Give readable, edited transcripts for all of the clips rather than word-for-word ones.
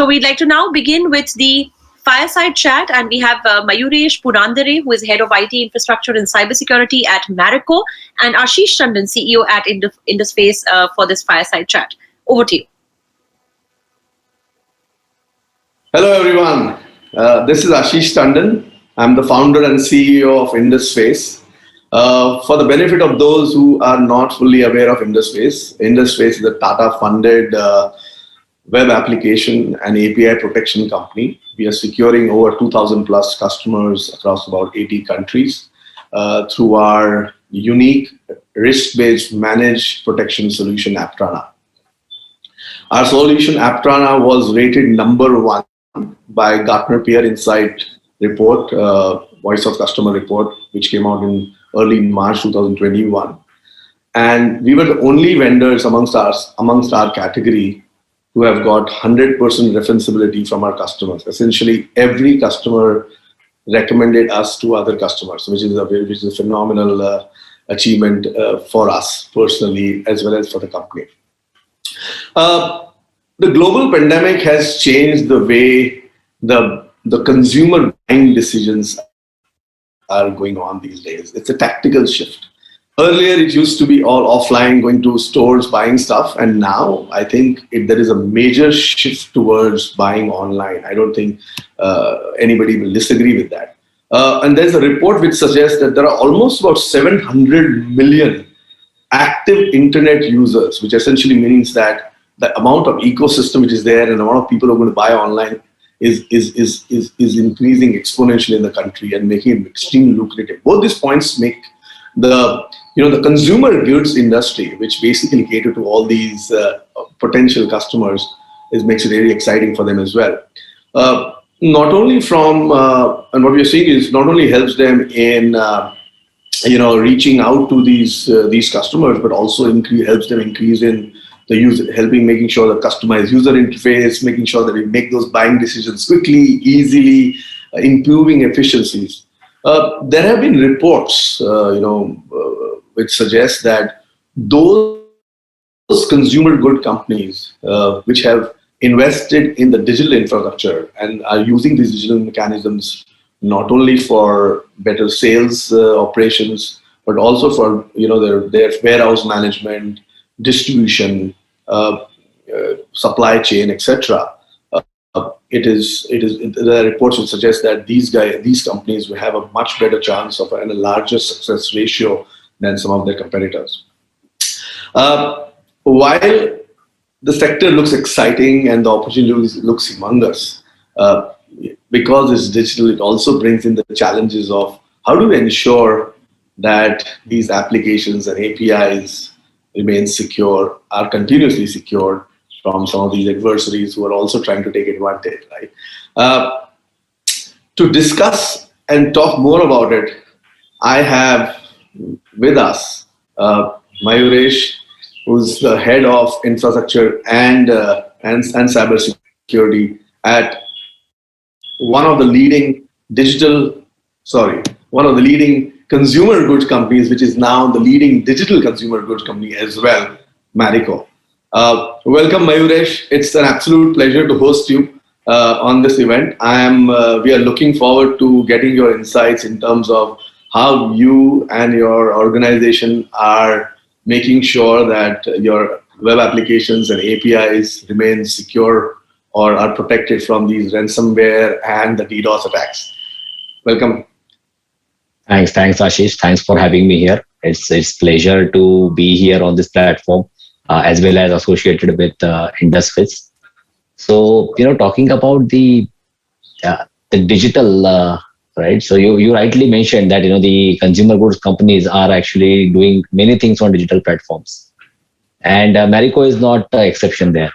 So we'd like to now begin with the Fireside chat, and we have Mayuresh Purandare, who is Head of IT Infrastructure and Cybersecurity at Marico, and Ashish Tandon, CEO at Induspace, for this Fireside chat. Over to you. Hello, everyone. This is Ashish Tandon. I'm the founder and CEO of Induspace. For the benefit of those who are not fully aware of Induspace, Induspace is a Tata-funded web application and API protection company. We are securing over 2,000 plus customers across about 80 countries through our unique risk-based managed protection solution, Aptrana. Our solution, Aptrana, was rated number 1 by Gartner Peer Insight report, Voice of Customer report, which came out in early March 2021. And we were the only vendors amongst our category who have got 100% referenceability from our customers. Essentially, every customer recommended us to other customers, which is a phenomenal achievement for us personally, as well as for the company. The global pandemic has changed the way the consumer buying decisions are going on these days. It's a tactical shift. Earlier, it used to be all offline, going to stores, buying stuff. And now I think there is a major shift towards buying online. I don't think anybody will disagree with that. And there's a report which suggests that there are almost about 700 million active internet users, which essentially means that the amount of ecosystem which is there and the amount of people who are going to buy online is increasing exponentially in the country and making it extremely lucrative. Both these points make the consumer goods industry, which basically cater to all these potential customers, makes it very exciting for them as well. Not only from, and what we are seeing is not only helps them in reaching out to these customers, but also helps them increase in the user, making sure the customized user interface, making sure that we make those buying decisions quickly, easily, improving efficiencies. There have been reports, which suggest that those consumer good companies which have invested in the digital infrastructure and are using these digital mechanisms not only for better sales operations, but also for their warehouse management, distribution, supply chain, etc. There are reports which suggest that these companies will have a much better chance of and a larger success ratio than some of their competitors. While the sector looks exciting and the opportunity looks humongous, because it's digital, it also brings in the challenges of how do we ensure that these applications and APIs remain secure, are continuously secured from some of these adversaries who are also trying to take advantage, right? To discuss and talk more about it, I have with us Mayuresh, who's the head of infrastructure and cybersecurity at one of the leading consumer goods companies, which is now the leading digital consumer goods company as well, Marico. Welcome, Mayuresh. It's an absolute pleasure to host you on this event. We are looking forward to getting your insights in terms of how you and your organization are making sure that your web applications and APIs remain secure or are protected from these ransomware and the DDoS attacks. Welcome. Thanks, Ashish. Thanks for having me here. It's pleasure to be here on this platform, as well as associated with Induspace. So, talking about the digital, right? So you rightly mentioned that, the consumer goods companies are actually doing many things on digital platforms. And Marico is not the exception there,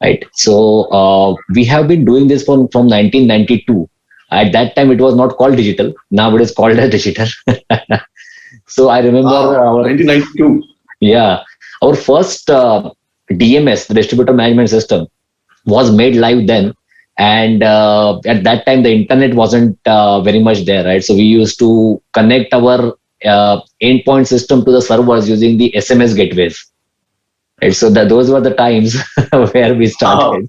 right? So we have been doing this from 1992. At that time, it was not called digital. Now it is called as digital. So I remember 1992. Yeah. Our first DMS, the distributor management system, was made live then. And at that time, the internet wasn't very much there, right? So we used to connect our endpoint system to the servers using the SMS gateways. Right? So those were the times where we started.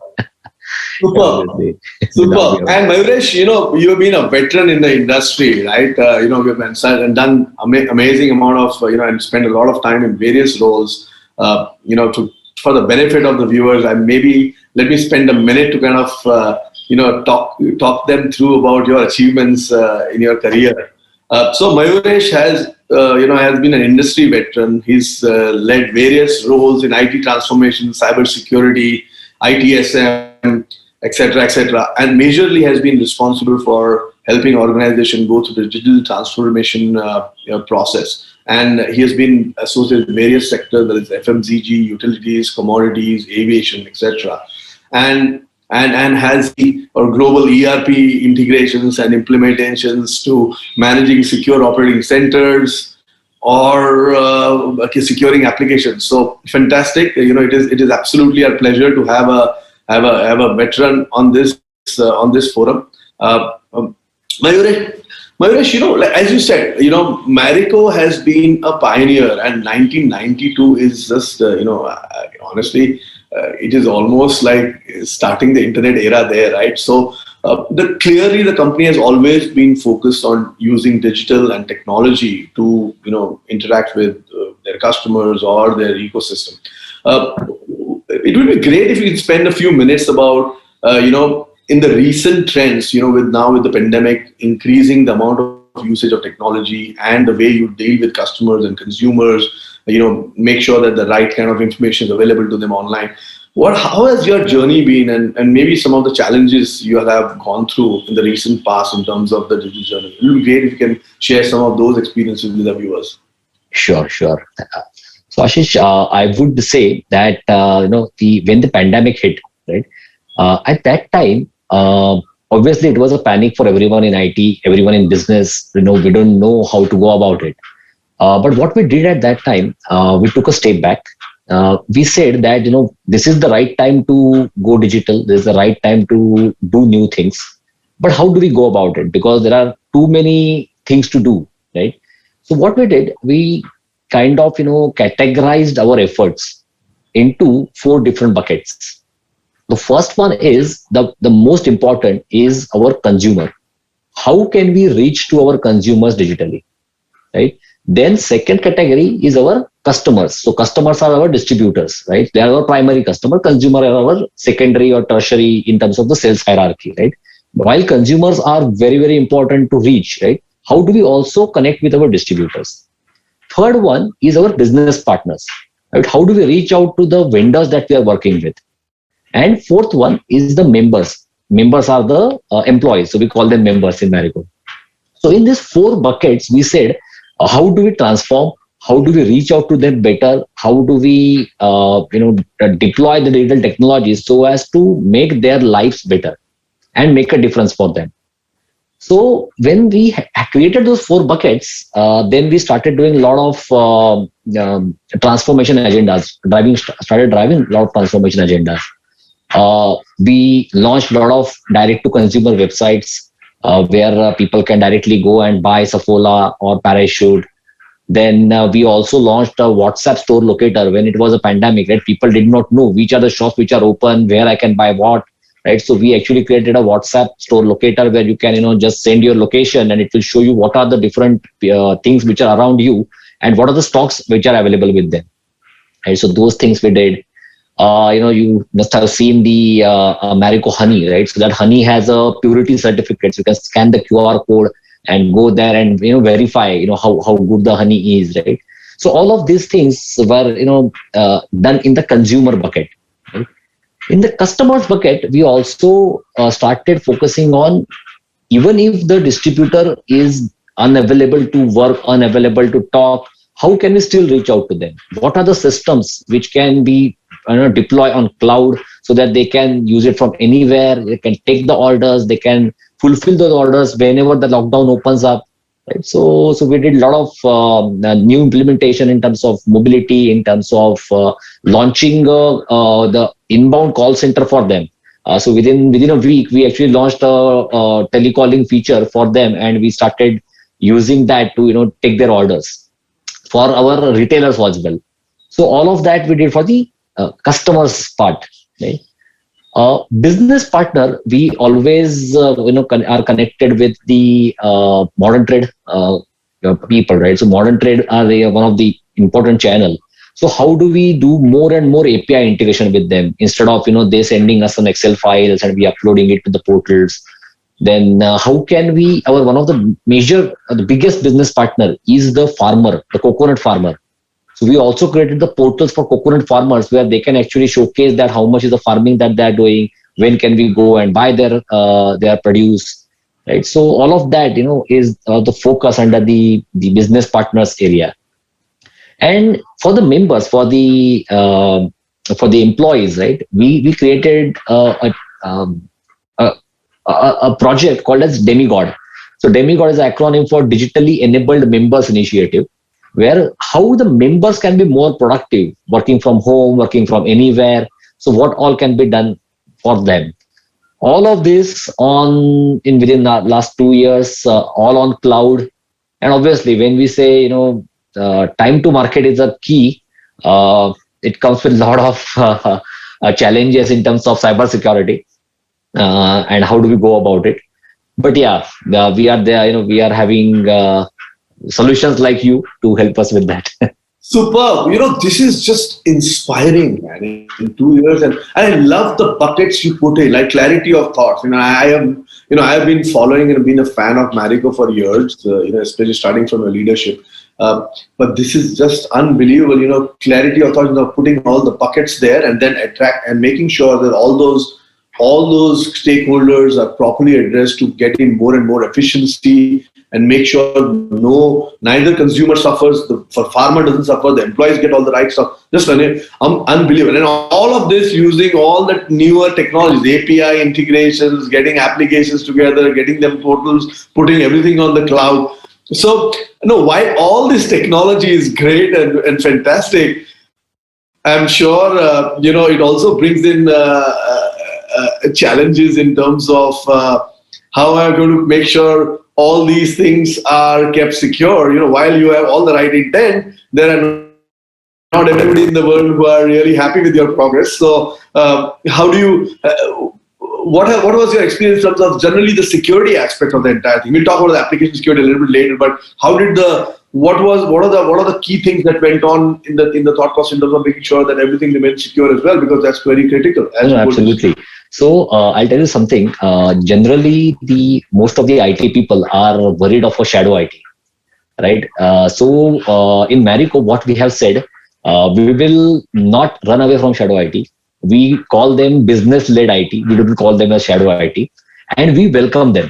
Super. Obviously. Super. And Mayuresh, you have been a veteran in the industry, right? You've and done amazing amount of, and spent a lot of time in various roles, for the benefit of the viewers. And maybe let me spend a minute to kind of, talk them through about your achievements in your career. So Mayuresh has been an industry veteran. He's led various roles in IT transformation, cybersecurity, ITSM, etc., and majorly has been responsible for helping organizations go through the digital transformation process. And he has been associated with various sectors, whether it's FMCG, utilities, commodities, aviation, etc. And has global ERP integrations and implementations to managing secure operating centers or securing applications. So fantastic! It is absolutely a pleasure to have a veteran on this forum. Mayuresh, as you said, Marico has been a pioneer, and 1992 is just, honestly, it is almost like starting the internet era there, right? So clearly the company has always been focused on using digital and technology to, interact with their customers or their ecosystem. It would be great if you could spend a few minutes about, in the recent trends, with the pandemic increasing the amount of usage of technology and the way you deal with customers and consumers, make sure that the right kind of information is available to them online. How has your journey been, and maybe some of the challenges you have gone through in the recent past in terms of the digital journey? It would be great if you can share some of those experiences with the viewers. Sure. So Ashish, I would say that when the pandemic hit, right, at that time, obviously it was a panic for everyone in IT, everyone in business. We don't know how to go about it. But what we did at that time, we took a step back. We said that this is the right time to go digital. This is the right time to do new things. But how do we go about it? Because there are too many things to do, right? So what we did, we kind of categorized our efforts into 4 different buckets. The first one is the most important is our consumer. How can we reach to our consumers digitally, right? Then second category is our customers. So customers are our distributors, right? They are our primary customer. Consumer are our secondary or tertiary in terms of the sales hierarchy, right? While consumers are very, very important to reach, right? How do we also connect with our distributors? Third one is our business partners, right? How do we reach out to the vendors that we are working with? And fourth one is the members. Members are the employees. So we call them members in Marico. So in these 4 buckets, we said, how do we transform? How do we reach out to them better? How do we, deploy the digital technologies so as to make their lives better and make a difference for them? So when we created those 4 buckets, then we started doing a lot of transformation agendas, started driving a lot of transformation agendas. We launched a lot of direct-to-consumer websites where people can directly go and buy Saffola or Parachute. Then we also launched a WhatsApp store locator when it was a pandemic, right? People did not know which are the shops which are open, where I can buy what, right? So we actually created a WhatsApp store locator where you can, just send your location and it will show you what are the different things which are around you and what are the stocks which are available with them. Right? So those things we did. You must have seen the Marico honey, right? So that honey has a purity certificate. So you can scan the QR code and go there and verify how good the honey is, right? So all of these things were done in the consumer bucket. Right? In the customers bucket, we also started focusing on, even if the distributor is unavailable to work, unavailable to talk, how can we still reach out to them? What are the systems which can be deploy on cloud so that they can use it from anywhere? They can take the orders, they can fulfill those orders whenever the lockdown opens up. Right? So we did a lot of new implementation in terms of mobility, in terms of launching the inbound call center for them. So within a week, we actually launched a telecalling feature for them, and we started using that to take their orders for our retailers as well. So all of that we did for the customers part. Right? Business partner, we always are connected with the modern trade people, right? So modern trade are one of the important channel. So how do we do more and more API integration with them instead of they sending us some Excel files and we uploading it to the portals? Then how can we? Our one of the major, the biggest business partner is the farmer, the coconut farmer. So we also created the portals for coconut farmers where they can actually showcase that how much is the farming that they're doing, when can we go and buy their produce, right? So all of that is the focus under the business partners area. And for the members, for the employees, right? We created a project called as Demigod. So Demigod is an acronym for Digitally Enabled Members Initiative, where how the members can be more productive, working from home, working from anywhere. So what all can be done for them? All of this within the last 2 years, all on cloud. And obviously, when we say time to market is a key, it comes with a lot of challenges in terms of cybersecurity and how do we go about it. But yeah, we are there. We are having solutions like you to help us with that. Superb. This is just inspiring, man. In 2 years, and I love the buckets you put in, like clarity of thoughts. I have been following and been a fan of Marico for years. Especially starting from your leadership. But this is just unbelievable. Clarity of thoughts. Putting all the buckets there, and then attract and making sure that all those stakeholders are properly addressed to get in more and more efficiency. And make sure neither consumer suffers, for farmer doesn't suffer, the employees get all the right stuff. Just unbelievable. And all of this using all that newer technologies, API integrations, getting applications together, getting them portals, putting everything on the cloud. So, while all this technology is great and fantastic, I'm sure, it also brings in challenges in terms of how I'm going to make sure all these things are kept secure. While you have all the right intent, there are not everybody in the world who are really happy with your progress. So, how do you? What was your experience in terms of generally the security aspect of the entire thing? We'll talk about the application security a little bit later. But how did what are the key things that went on in the thought process in terms of making sure that everything remains secure as well, because that's very critical. Absolutely. So I'll tell you something. Generally, most of the IT people are worried of a shadow IT, right? So in Marico, what we have said, we will not run away from shadow IT. We call them business-led IT. We don't call them as shadow IT, and we welcome them.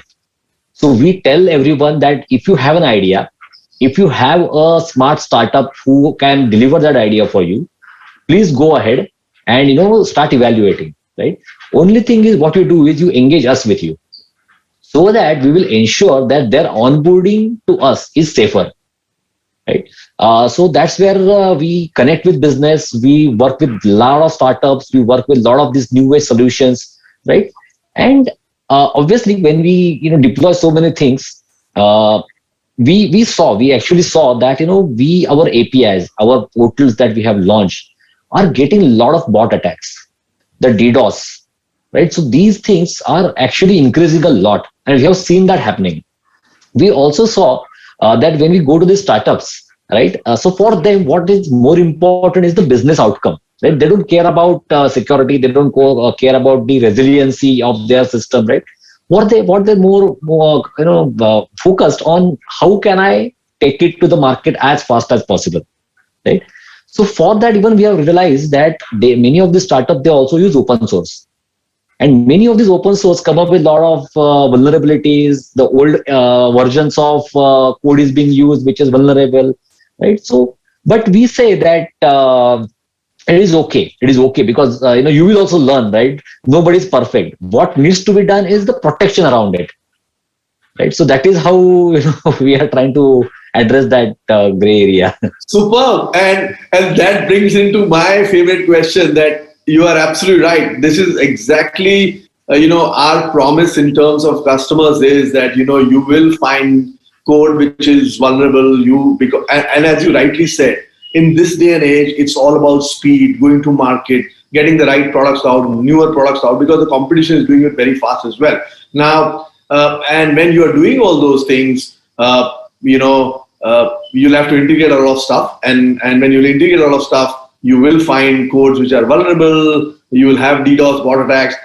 So we tell everyone that if you have an idea, if you have a smart startup who can deliver that idea for you, please go ahead and start evaluating. Right. Only thing is what you do is you engage us with you, so that we will ensure that their onboarding to us is safer. Right. So that's where we connect with business. We work with a lot of startups. We work with a lot of these new age solutions. Right. And obviously, when we deploy so many things, we actually saw that our APIs, our portals that we have launched are getting a lot of bot attacks. The DDoS, right? So these things are actually increasing a lot, and we have seen that happening. We also saw that when we go to the startups, right? So for them, what is more important is the business outcome. Right? They don't care about security. They don't care about the resiliency of their system, right? What they're more focused on, how can I take it to the market as fast as possible, right? So for that, even we have realized that many of the startups, they also use open source. And many of these open source come up with a lot of vulnerabilities. The old versions of code is being used, which is vulnerable, right? So, but we say that it is okay. It is okay because, you will also learn, right? Nobody is perfect. What needs to be done is the protection around it, right? So that is how we are trying to address that gray area. Superb. And that brings into my favorite question, that you are absolutely right. This is exactly, our promise in terms of customers is that, you will find code which is vulnerable. And as you rightly said, in this day and age, it's all about speed, going to market. getting the right products out, newer products out, because the competition is doing it very fast as well. Now, and when you are doing all those things, you'll have to integrate a lot of stuff. And when you integrate a lot of stuff, you will find codes which are vulnerable. You will have DDoS bot attacks.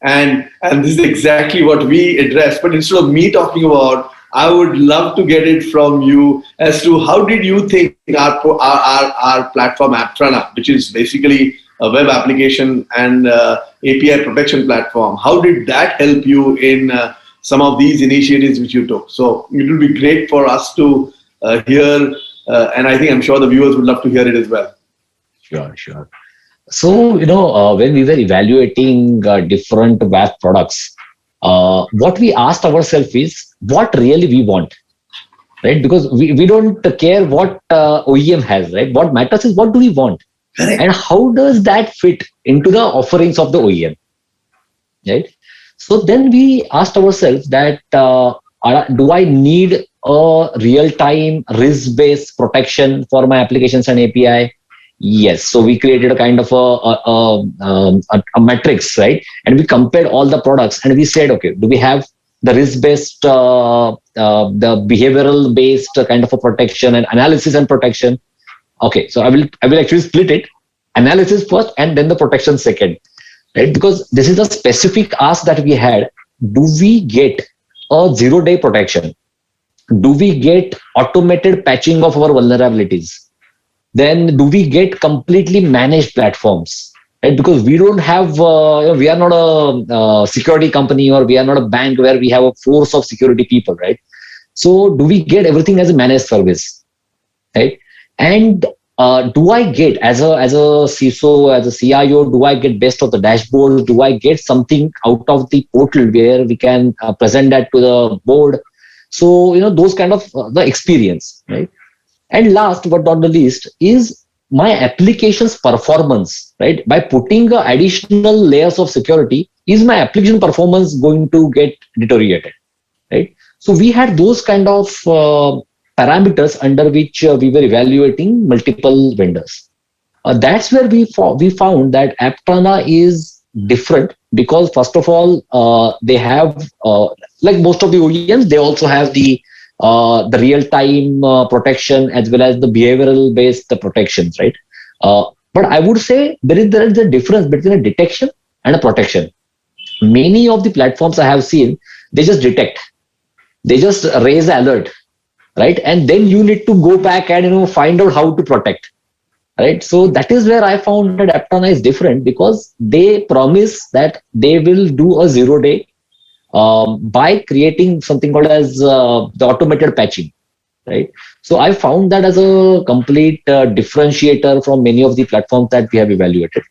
And this is exactly what we address. But instead of me talking about, I would love to get it from you as to how did you think our platform Aptrana, which is basically a web application and API protection platform, how did that help you in some of these initiatives which you took? So it will be great for us to hear, and I'm sure the viewers would love to hear it as well. Sure. So, when we were evaluating different WAF products, what we asked ourselves is what really we want, right? Because we don't care what OEM has, right? What matters is what do we want? Correct. And how does that fit into the offerings of the OEM, right? So then we asked ourselves that do I need a real-time risk-based protection for my applications and API? Yes. So we created a kind of a matrix, right? And we compared all the products and we said, okay, do we have the risk-based, the behavioral-based kind of a protection and analysis and protection? Okay, so I will actually split it: analysis first and then the protection second, right? Because this is a specific ask that we had. Do we get a 0-day protection? Do we get automated patching of our vulnerabilities? Then do we get completely managed platforms? Right? Because we don't have, we are not a security company, or we are not a bank where we have a force of security people, right? So do we get everything as a managed service, right? And do I get as a CISO, as a CIO, do I get best of the dashboard? Do I get something out of the portal where we can present that to the board? So, those kind of the experience, right? And last but not the least is my application's performance, right? By putting additional layers of security, is my application performance going to get deteriorated, right? So we had those kind of parameters under which we were evaluating multiple vendors. That's where we found that Aptrana is different because, first of all, they have, like most of the OEMs, they also have the real-time protection as well as the behavioral-based protections, right? But I would say there is a difference between a detection and a protection. Many of the platforms I have seen, they just detect, they just raise the alert, right? And then you need to go back and find out how to protect, right? So that is where I found that Aptrana is different, because they promise that they will do a 0-day by creating something called as the automated patching, right? So I found that as a complete differentiator from many of the platforms that we have evaluated.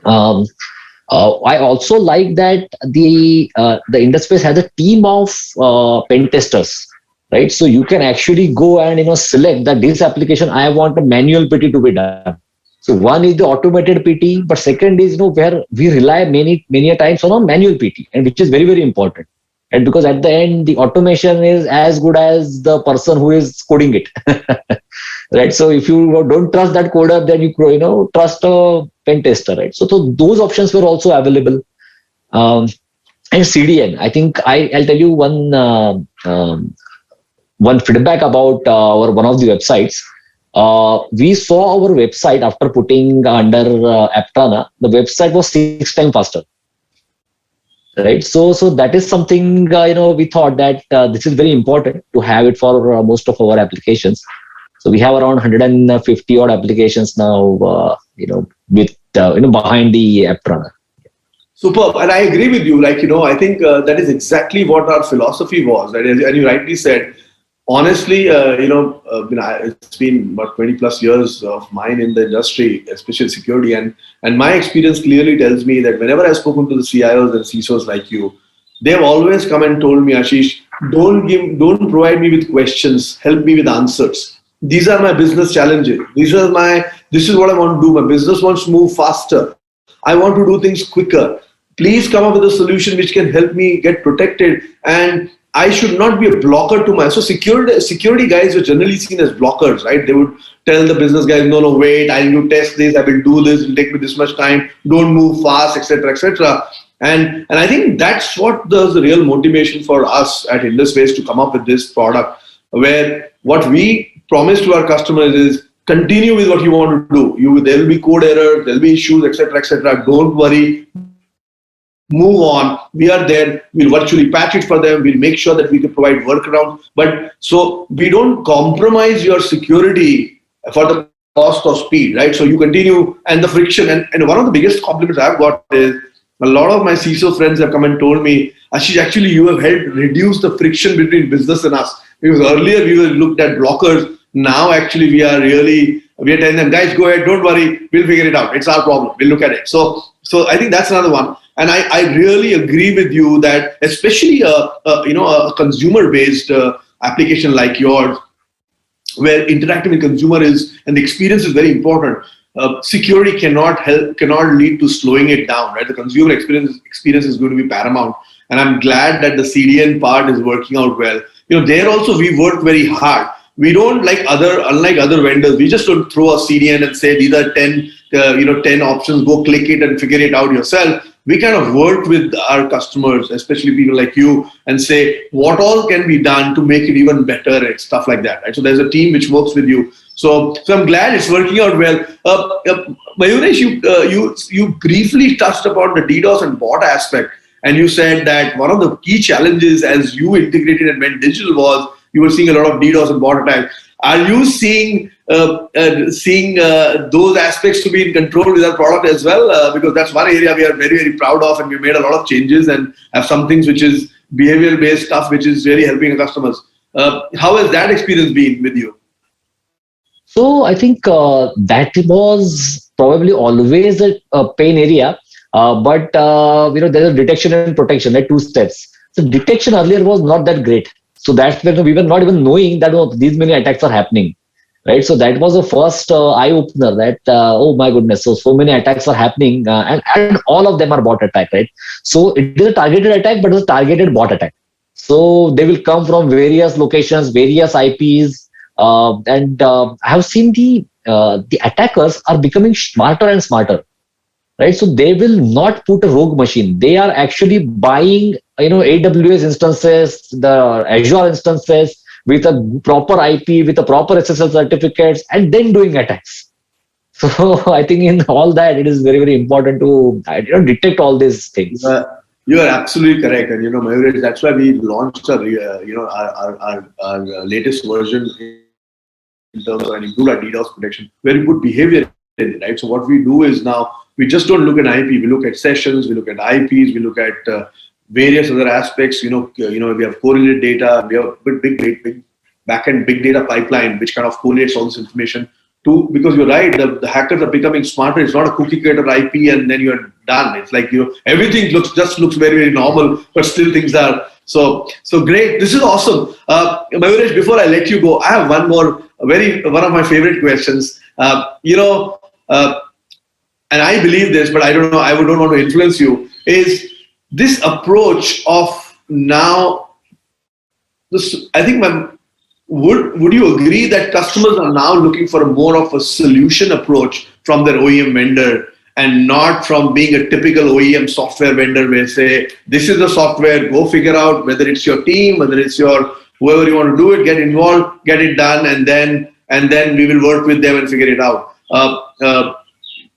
I also like that the industry has a team of pen testers, right? So you can actually go and select that this application I want a manual PT to be done. So one is the automated PT, but second is where we rely many a times on a manual PT, and which is very, very important. And because at the end the automation is as good as the person who is coding it, right? So if you don't trust that coder, then you trust a pen tester, right? So those options were also available. And CDN, I think I'll tell you one feedback about one of the websites. We saw our website after putting under Aptrana, the website was 6 times faster, right? So that is something we thought that this is very important to have it for most of our applications. So we have around 150 odd applications now, with behind the Aptrana. Superb, and I agree with you. I think that is exactly what our philosophy was, right? And you rightly said. Honestly, it's been about 20 plus years of mine in the industry, especially security, and my experience clearly tells me that whenever I've spoken to the CIOs and CISOs like you, they've always come and told me, Ashish, don't provide me with questions, help me with answers. These are my business challenges. This is what I want to do. My business wants to move faster. I want to do things quicker. Please come up with a solution which can help me get protected and I should not be a blocker to my, so security guys were generally seen as blockers, right? They would tell the business guys, no, wait, I need to test this, I will do this, it'll take me this much time, don't move fast, etc., etc. And I think that's what the real motivation for us at IndusSpace to come up with this product, where what we promise to our customers is continue with what you want to do. There will be code errors, there will be issues, etc., etc. Don't worry. Move on. We are there. We'll virtually patch it for them. We'll make sure that we can provide workarounds. But so we don't compromise your security for the cost of speed, right? So you continue, and the friction. And one of the biggest compliments I've got is a lot of my CISO friends have come and told me, Ashish, actually you have helped reduce the friction between business and us. Because earlier we were looked at blockers. Now actually we are telling them, guys, go ahead, don't worry, we'll figure it out. It's our problem. We'll look at it. So I think that's another one. And I really agree with you that especially a consumer-based application like yours, where interacting with consumer is, and the experience is very important. Security cannot lead to slowing it down, right? The consumer experience is going to be paramount. And I'm glad that the CDN part is working out well. There also we work very hard. We don't unlike other vendors, we just don't throw a CDN and say these are 10 options, go click it and figure it out yourself. We kind of work with our customers, especially people like you, and say what all can be done to make it even better and stuff like that. Right? So there's a team which works with you. So I'm glad it's working out well. Mayuresh, you briefly touched upon the DDoS and bot aspect, and you said that one of the key challenges as you integrated and went digital was you were seeing a lot of DDoS and bot attacks. Are you seeing those aspects to be in control with our product as well? Because that's one area we are very, very proud of, and we made a lot of changes and have some things which is behavioral based stuff, which is really helping our customers. How has that experience been with you? So I think that was probably always a pain area, but there's a detection and protection, like 2 steps. So detection earlier was not that great. So that's when we were not even knowing that these many attacks are happening, right? So that was the first eye opener that, oh my goodness, so many attacks are happening and all of them are bot attack, right? So it is a targeted attack, but it's a targeted bot attack. So they will come from various locations, various IPs, and I have seen the attackers are becoming smarter and smarter. Right, so they will not put a rogue machine. They are actually buying, AWS instances, the Azure instances with a proper IP, with a proper SSL certificates, and then doing attacks. So I think in all that, it is very, very important to detect all these things. You are absolutely correct, and Mayuresh, that's why we launched our latest version in terms of improved our DDoS protection. Very good behavior, right? So what we do is now, we just don't look at IP. We look at sessions. We look at IPs. We look at various other aspects. We have correlated data. We have big backend big data pipeline which kind of correlates all this information to. Because you're right, the hackers are becoming smarter. It's not a cookie cutter IP and then you're done. It's like everything looks very, very normal, but still things are so great. This is awesome. Mayuresh, before I let you go, I have one more one of my favorite questions. And I believe this, but I don't know, I don't want to influence you, is this approach of now, I think, would you agree that customers are now looking for more of a solution approach from their OEM vendor and not from being a typical OEM software vendor where say, this is the software, go figure out whether it's your team, whether it's your, whoever you want to do it, get involved, get it done, and then we will work with them and figure it out.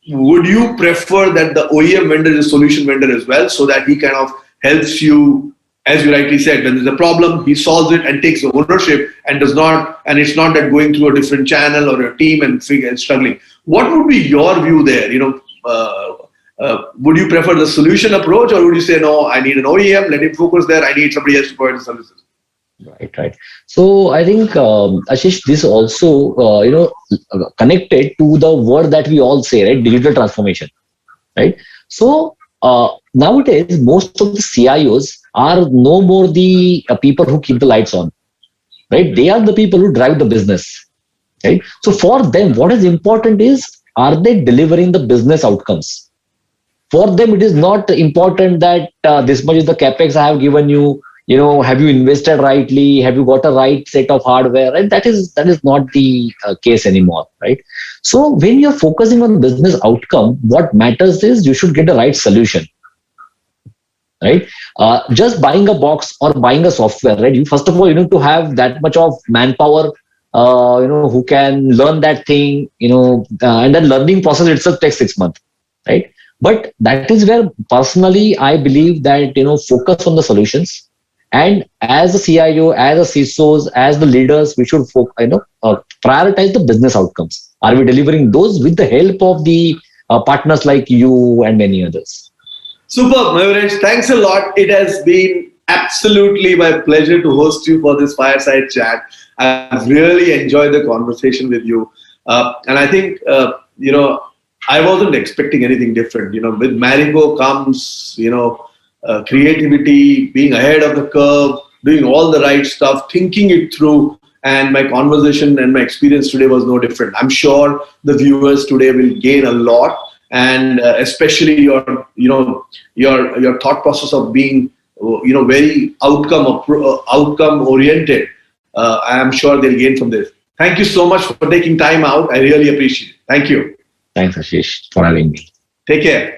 Would you prefer that the OEM vendor is a solution vendor as well, so that he kind of helps you, as you rightly said, when there's a problem, he solves it and takes the ownership and it's not that going through a different channel or a team and struggling. What would be your view there? Would you prefer the solution approach, or would you say, no, I need an OEM, let him focus there, I need somebody else to provide the services? Right. So I think, Ashish, this also, connected to the word that we all say, right? Digital transformation, right? So nowadays, most of the CIOs are no more the people who keep the lights on, right? They are the people who drive the business, right? So for them, what is important is, are they delivering the business outcomes? For them, it is not important that this much is the capex I have given you. have you invested rightly? Have you got a right set of hardware? Right? That is not the case anymore, right? So when you're focusing on business outcome, what matters is you should get the right solution, right? Just buying a box or buying a software, right? You first of all, you need to have that much of manpower, who can learn that thing, and then learning process itself takes 6 months, right? But that is where personally I believe that focus on the solutions. And as a CIO, as a CISOs, as the leaders, we should prioritize the business outcomes. Are we delivering those with the help of the partners like you and many others? Superb, Mayuresh. Thanks a lot. It has been absolutely my pleasure to host you for this fireside chat. I've really enjoyed the conversation with you. And I think, I wasn't expecting anything different. With Marico comes, creativity, being ahead of the curve, doing all the right stuff, thinking it through. And my conversation and my experience today was no different. I'm sure the viewers today will gain a lot. And especially your thought process of being very outcome oriented. I am sure they'll gain from this. Thank you so much for taking time out. I really appreciate it. Thank you. Thanks, Ashish, for having me. Take care.